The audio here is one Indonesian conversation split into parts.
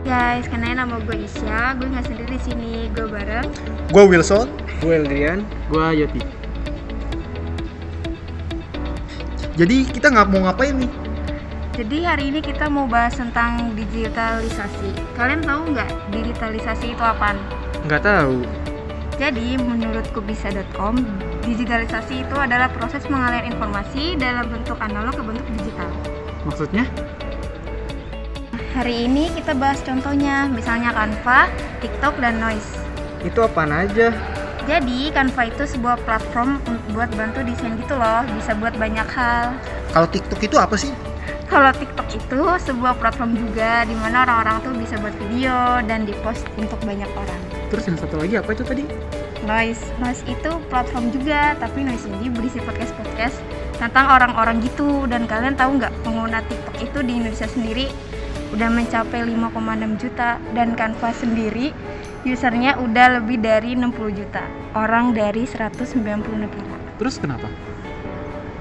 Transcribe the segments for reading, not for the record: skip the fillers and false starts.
Guys, kenalin nama gue Isya. Gue nggak sendiri di sini. Gue bareng. Gue Wilson. Gue Eldrian. Gue Yoti. Jadi kita nggak mau ngapain nih? Jadi hari ini kita mau bahas tentang digitalisasi. Kalian tahu nggak digitalisasi itu apaan? Nggak tahu. Jadi menurut kubisa.com, digitalisasi itu adalah proses mengalir informasi dalam bentuk analog ke bentuk digital. Maksudnya? Hari ini kita bahas contohnya, misalnya Canva, TikTok, dan Noise. Itu apaan aja? Jadi Canva itu sebuah platform buat bantu desain gitu loh, bisa buat banyak hal. Kalau TikTok itu apa sih? Kalau TikTok itu sebuah platform juga di mana orang-orang tuh bisa buat video dan dipost untuk banyak orang. Terus yang satu lagi apa itu tadi? Noise itu platform juga, tapi Noise ini berisi podcast tentang orang-orang gitu. Dan kalian tahu nggak, pengguna TikTok itu di Indonesia sendiri udah mencapai 5,6 juta dan Canva sendiri usernya udah lebih dari 60 juta orang dari 190 negara. Terus kenapa?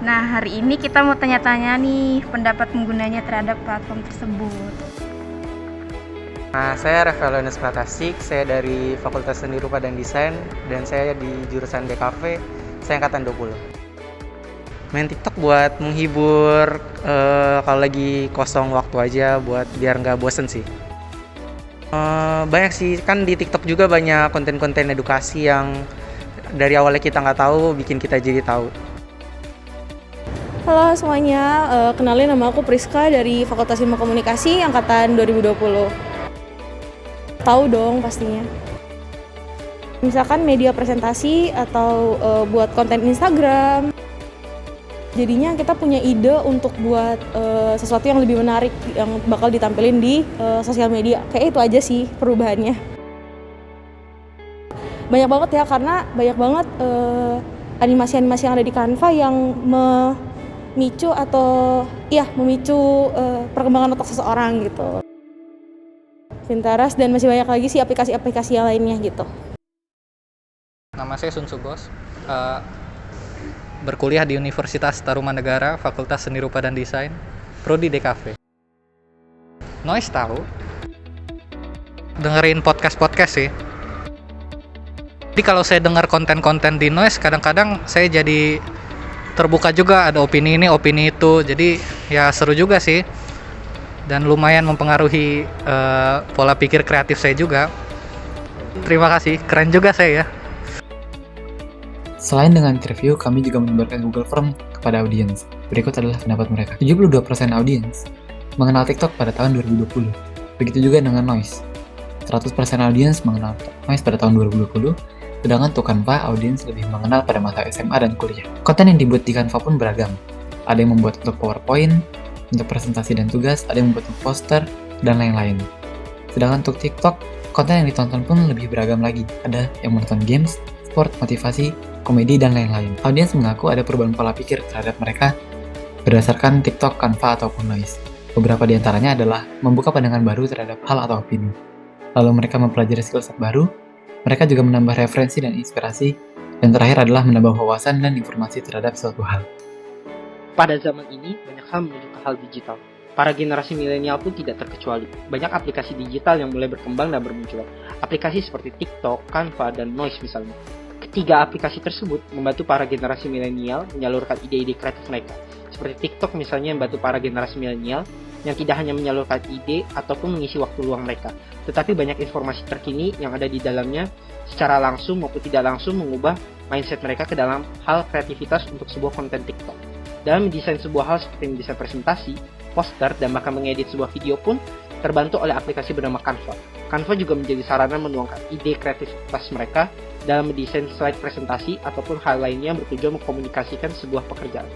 Nah, hari ini kita mau tanya-tanya nih pendapat penggunanya terhadap platform tersebut. Nah, saya Rafael Yunus Pratasik, saya dari Fakultas Seni Rupa dan Desain dan saya di jurusan DKV, saya angkatan 20. Main TikTok buat menghibur kalau lagi kosong waktu aja, buat biar nggak bosen sih. Banyak sih, kan di TikTok juga banyak konten-konten edukasi yang dari awalnya kita nggak tahu, bikin kita jadi tahu. Halo semuanya, kenalin nama aku Priska dari Fakultas Ilmu Komunikasi angkatan 2020. Tahu dong pastinya. Misalkan media presentasi atau buat konten Instagram. Jadinya kita punya ide untuk buat sesuatu yang lebih menarik yang bakal ditampilin di sosial media. Kayak itu aja sih perubahannya. Banyak banget ya, karena banyak banget animasi-animasi yang ada di Canva yang memicu perkembangan otak seseorang gitu. Pinterest dan masih banyak lagi sih aplikasi-aplikasi yang lainnya gitu. Nama saya Sun Sugos, berkuliah di Universitas Tarumanegara, Fakultas Seni Rupa dan Desain, Prodi DKV. Noise tahu? Dengerin podcast sih. Jadi kalau saya dengar konten-konten di Noise, kadang-kadang saya jadi terbuka juga, ada opini ini, opini itu. Jadi ya seru juga sih. Dan lumayan mempengaruhi pola pikir kreatif saya juga. Terima kasih, keren juga saya ya. Selain dengan interview, kami juga menyebarkan Google Form kepada audiens. Berikut adalah pendapat mereka. 72% audiens mengenal TikTok pada tahun 2020. Begitu juga dengan Noise. 100% audiens mengenal Noise pada tahun 2020, sedangkan untuk Canva, audiens lebih mengenal pada masa SMA dan kuliah. Konten yang dibuat di Canva pun beragam. Ada yang membuat untuk PowerPoint, untuk presentasi dan tugas, ada yang membuat untuk poster, dan lain-lain. Sedangkan untuk TikTok, konten yang ditonton pun lebih beragam lagi. Ada yang menonton games, sport, motivasi, komedi, dan lain-lain. Audiens mengaku ada perubahan pola pikir terhadap mereka berdasarkan TikTok, Canva, ataupun Noise. Beberapa di antaranya adalah membuka pandangan baru terhadap hal atau opini. Lalu mereka mempelajari skill set baru, mereka juga menambah referensi dan inspirasi, dan terakhir adalah menambah wawasan dan informasi terhadap suatu hal. Pada zaman ini, banyak hal menuju ke hal digital. Para generasi milenial pun tidak terkecuali. Banyak aplikasi digital yang mulai berkembang dan bermunculan. Aplikasi seperti TikTok, Canva, dan Noise misalnya. Ketiga aplikasi tersebut membantu para generasi milenial menyalurkan ide-ide kreatif mereka. Seperti TikTok misalnya yang membantu para generasi milenial yang tidak hanya menyalurkan ide ataupun mengisi waktu luang mereka, tetapi banyak informasi terkini yang ada di dalamnya secara langsung maupun tidak langsung mengubah mindset mereka ke dalam hal kreativitas untuk sebuah konten TikTok. Dalam mendesain sebuah hal seperti mendesain presentasi, poster, dan bahkan mengedit sebuah video pun terbantu oleh aplikasi bernama Canva. Canva juga menjadi sarana menuangkan ide kreativitas mereka dalam mendesain slide presentasi ataupun hal lainnya yang bertujuan mengkomunikasikan sebuah pekerjaan.